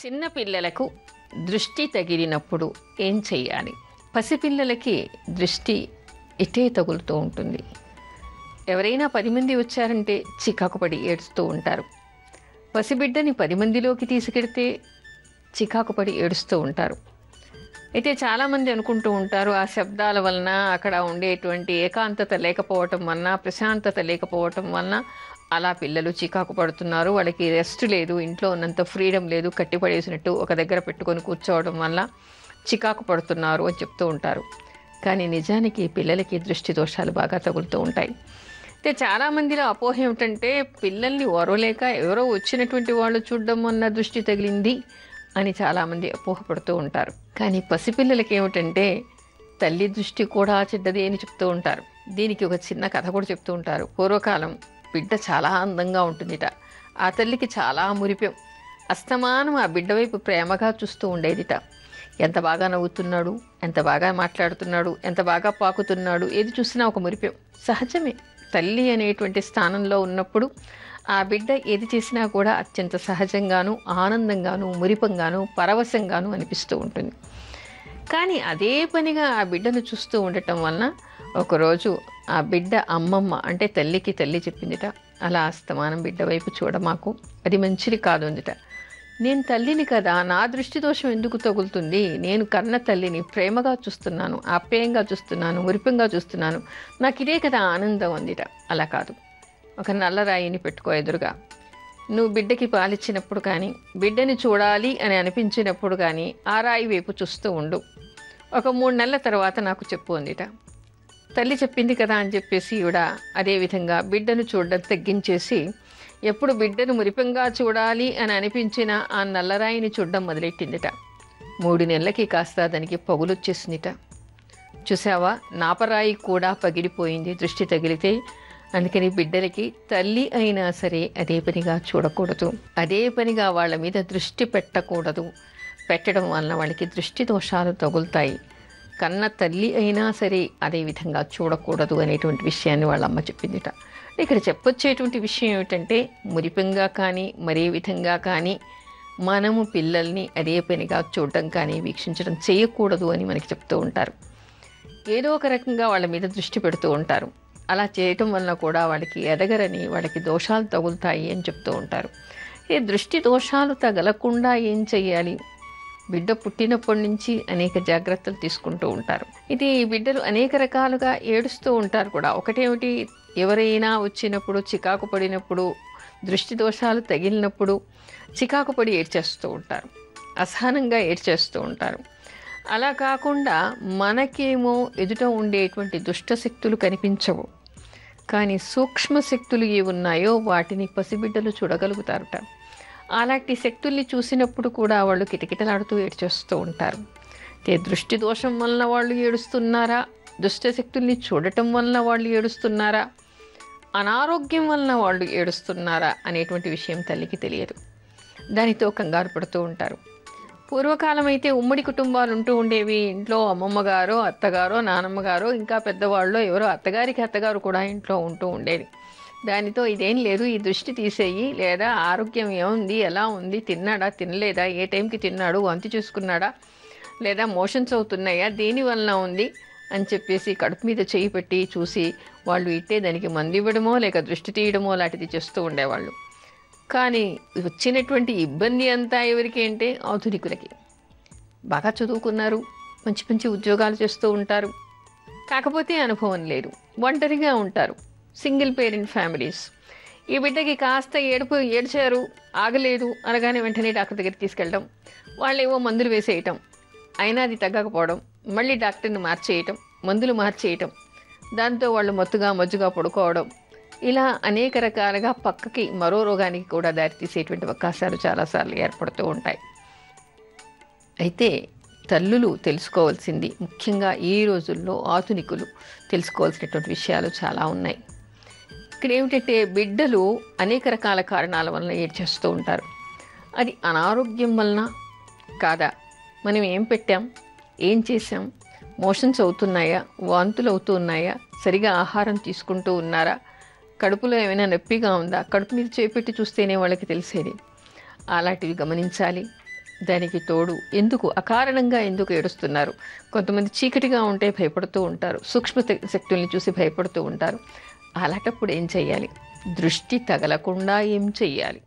చిన్న పిల్లలకు దృష్టి తగిలినప్పుడు ఏం చెయ్యాలి? పసిపిల్లలకి దృష్టి ఇటే తగులుతూ ఉంటుంది. ఎవరైనా 10 మంది వచ్చారంటే చికాకు పడి ఏడుస్తూ ఉంటారు. పసిబిడ్డని 10 మందిలోకి తీసుకెడితే చికాకు పడి ఏడుస్తూ ఉంటారు. అయితే చాలామంది అనుకుంటూ ఉంటారు, ఆ శబ్దాల వలన, అక్కడ ఉండేటువంటి ఏకాంతత లేకపోవటం వలన, ప్రశాంతత లేకపోవటం వలన అలా పిల్లలు చికాకు పడుతున్నారు, వాళ్ళకి రెస్ట్ లేదు, ఇంట్లో ఉన్నంత ఫ్రీడమ్ లేదు, కట్టిపడేసినట్టు ఒక దగ్గర పెట్టుకొని కూర్చోవడం వల్ల చికాకు పడుతున్నారు అని చెప్తూ ఉంటారు. కానీ నిజానికి పిల్లలకి దృష్టి దోషాలు బాగా తగులుతూ ఉంటాయి. అయితే చాలామందిలో అపోహ ఏమిటంటే, పిల్లల్ని ఓరవలేక ఎవరో వచ్చినటువంటి వాళ్ళు చూడడం వల్ల దృష్టి తగిలింది అని చాలామంది అపోహపడుతూ ఉంటారు. కానీ పసిపిల్లలకి ఏమిటంటే, తల్లి దృష్టి కూడా చెడ్డది అని చెప్తూ ఉంటారు. దీనికి ఒక చిన్న కథ కూడా చెప్తూ ఉంటారు. పూర్వకాలం బిడ్డ చాలా అందంగా ఉంటుందిట. ఆ తల్లికి చాలా మురిపెం. అస్తమానం ఆ బిడ్డ వైపు ప్రేమగా చూస్తూ ఉండేదిట. ఎంత బాగా నవ్వుతున్నాడు, ఎంత బాగా మాట్లాడుతున్నాడు, ఎంత బాగా పాకుతున్నాడు, ఏది చూసినా ఒక మురిపెం. సహజమే, తల్లి అనేటువంటి స్థానంలో ఉన్నప్పుడు ఆ బిడ్డ ఏది చేసినా కూడా అత్యంత సహజంగాను, ఆనందంగాను, మురిపంగాను, పరవశంగాను అనిపిస్తూ ఉంటుంది. కానీ అదే పనిగా ఆ బిడ్డను చూస్తూ ఉండటం వలన ఒకరోజు ఆ బిడ్డ అమ్మమ్మ అంటే తల్లికి తల్లి చెప్పిందిట, అలా అస్తమానం బిడ్డ వైపు చూడమాకు, అది మంచిది కాదు అందిట. నేను తల్లిని కదా, నా దృష్టి దోషం ఎందుకు తగులుతుంది? నేను కన్న తల్లిని ప్రేమగా చూస్తున్నాను, ఆప్యాయంగా చూస్తున్నాను, మురిపంగా చూస్తున్నాను, నాకు ఇదే కదా ఆనందం అందిట. అలా కాదు, ఒక నల్లరాయిని పెట్టుకో ఎదురుగా. నువ్వు బిడ్డకి పాలిచ్చినప్పుడు కానీ, బిడ్డని చూడాలి అని అనిపించినప్పుడు కానీ ఆ రాయి వైపు చూస్తూ ఉండు. ఒక 3 నెలల తర్వాత నాకు చెప్పు అందిట. తల్లి చెప్పింది కదా అని చెప్పేసి ఈవిడ అదేవిధంగా బిడ్డను చూడడం తగ్గించేసి, ఎప్పుడు బిడ్డను మురిపంగా చూడాలి అని అనిపించిన ఆ నల్లరాయిని చూడడం మొదలెట్టిందిట. 3 నెలలకి కాస్త దానికి పగులొచ్చేసిందిట. చూసావా, నాపరాయి కూడా పగిలిపోయింది దృష్టి తగిలితే. అందుకని బిడ్డలకి తల్లి అయినా సరే అదే పనిగా చూడకూడదు, అదే పనిగా వాళ్ళ మీద దృష్టి పెట్టకూడదు. పెట్టడం వలన వాళ్ళకి దృష్టి దోషాలు తగులుతాయి. కన్న తల్లి అయినా సరే అదేవిధంగా చూడకూడదు అనేటువంటి విషయాన్ని వాళ్ళ అమ్మ చెప్పిందిట. ఇక్కడ చెప్పొచ్చేటువంటి విషయం ఏమిటంటే, మురిపంగా కానీ మరే విధంగా కానీ మనము పిల్లల్ని అదే పనిగా చూడటం కానీ వీక్షించడం చేయకూడదు అని మనకి చెప్తూ ఉంటారు. ఏదో ఒక రకంగా వాళ్ళ మీద దృష్టి పెడుతూ ఉంటారు. అలా చేయటం వలన కూడా వాళ్ళకి ఎదగరని, వాళ్ళకి దోషాలు తగులుతాయి అని చెప్తూ ఉంటారు. ఈ దృష్టి దోషాలు తగలకుండా ఏం చెయ్యాలి? బిడ్డ పుట్టినప్పటి నుంచి అనేక జాగ్రత్తలు తీసుకుంటూ ఉంటారు. ఇది బిడ్డలు అనేక రకాలుగా ఏడుస్తూ ఉంటారు కూడా. ఒకటేమిటి, ఎవరైనా వచ్చినప్పుడు, చికాకు పడినప్పుడు, దృష్టి దోషాలు తగిలినప్పుడు చికాకు పడి ఏడ్చేస్తూ ఉంటారు, అసహనంగా ఏడ్చేస్తూ ఉంటారు. అలా కాకుండా మనకేమో ఎదుట ఉండేటువంటి దుష్టశక్తులు కనిపించవు, కానీ సూక్ష్మ శక్తులు ఏ ఉన్నాయో వాటిని పసిబిడ్డలు చూడగలుగుతారట. అలాంటి శక్తుల్ని చూసినప్పుడు కూడా వాళ్ళు కిటకిటలాడుతూ ఏడ్చేస్తూ ఉంటారు. దృష్టి దోషం వలన వాళ్ళు ఏడుస్తున్నారా, దుష్ట శక్తుల్ని చూడటం వలన వాళ్ళు ఏడుస్తున్నారా, అనారోగ్యం వలన వాళ్ళు ఏడుస్తున్నారా అనేటువంటి విషయం తల్లికి తెలియదు. దానితో కంగారు పడుతూ ఉంటారు. పూర్వకాలం అయితే ఉమ్మడి కుటుంబాలు ఉంటూ ఉండేవి. ఇంట్లో అమ్మమ్మ గారో, అత్తగారో, నానమ్మ గారో, ఇంకా పెద్దవాళ్ళు ఎవరో, అత్తగారికి అత్తగారు కూడా ఇంట్లో ఉంటూ ఉండేది. దానితో ఇదేం లేదు, ఈ దృష్టి తీసేయి, లేదా ఆరోగ్యం ఏముంది, ఎలా ఉంది, తిన్నాడా, తినలేదా, ఏ టైంకి తిన్నాడు, వాంతి చేసుకున్నాడా, లేదా మోషన్స్ అవుతున్నాయా, దేనివల్ల ఉంది అని చెప్పేసి కడుపు మీద చేయి పెట్టి చూసి వాళ్ళు ఇట్టే దానికి మందు ఇవ్వడమో లేక దృష్టి తీయడమో లాంటిది చేస్తూ ఉండేవాళ్ళు. కానీ వచ్చినటువంటి ఇబ్బంది అంతా ఎవరికి అంటే ఆధునికులకి. బాగా చదువుకున్నారు, మంచి మంచి ఉద్యోగాలు చేస్తూ ఉంటారు, కాకపోతే అనుభవం లేదు, ఒంటరిగా ఉంటారు, సింగిల్ పేరెంట్ ఫ్యామిలీస్. ఈ బిడ్డకి కాస్త ఏడ్చారు, ఆగలేదు అనగానే వెంటనే డాక్టర్ దగ్గరికి తీసుకెళ్ళడం, వాళ్ళేవో మందులు వేసేయటం, అయినా అది తగ్గకపోవడం, మళ్ళీ డాక్టర్ని మార్చేయటం, మందులు మార్చేయటం, దాంతో వాళ్ళు మజ్జుగా పడుకోవడం, ఇలా అనేక రకాలుగా పక్కకి మరో రోగానికి కూడా దారితీసేటువంటి అవకాశాలు చాలాసార్లు ఏర్పడుతూ ఉంటాయి. అయితే తల్లులు తెలుసుకోవాల్సింది, ముఖ్యంగా ఈ రోజుల్లో ఆధునికులు తెలుసుకోవాల్సినటువంటి విషయాలు చాలా ఉన్నాయి. ఇక్కడ ఏమిటంటే, బిడ్డలు అనేక రకాల కారణాల వలన ఏడ్చేస్తూ ఉంటారు. అది అనారోగ్యం వలన కాదా, మనం ఏం పెట్టాం, ఏం చేసాం, మోషన్స్ అవుతున్నాయా, వాంతులు అవుతూ ఉన్నాయా, సరిగా ఆహారం తీసుకుంటూ ఉన్నారా, కడుపులో ఏమైనా నొప్పిగా ఉందా, కడుపు మీద చేపెట్టి చూస్తేనే వాళ్ళకి తెలిసేది. అలాంటివి గమనించాలి. దానికి తోడు ఎందుకు అకారణంగా ఎందుకు ఏడుస్తున్నారు? కొంతమంది చీకటిగా ఉంటే భయపడుతూ ఉంటారు, సూక్ష్మ శక్తుల్ని చూసి భయపడుతూ ఉంటారు. అలాంటప్పుడు ఏం చెయ్యాలి? దృష్టి తగలకుండా ఏం చెయ్యాలి?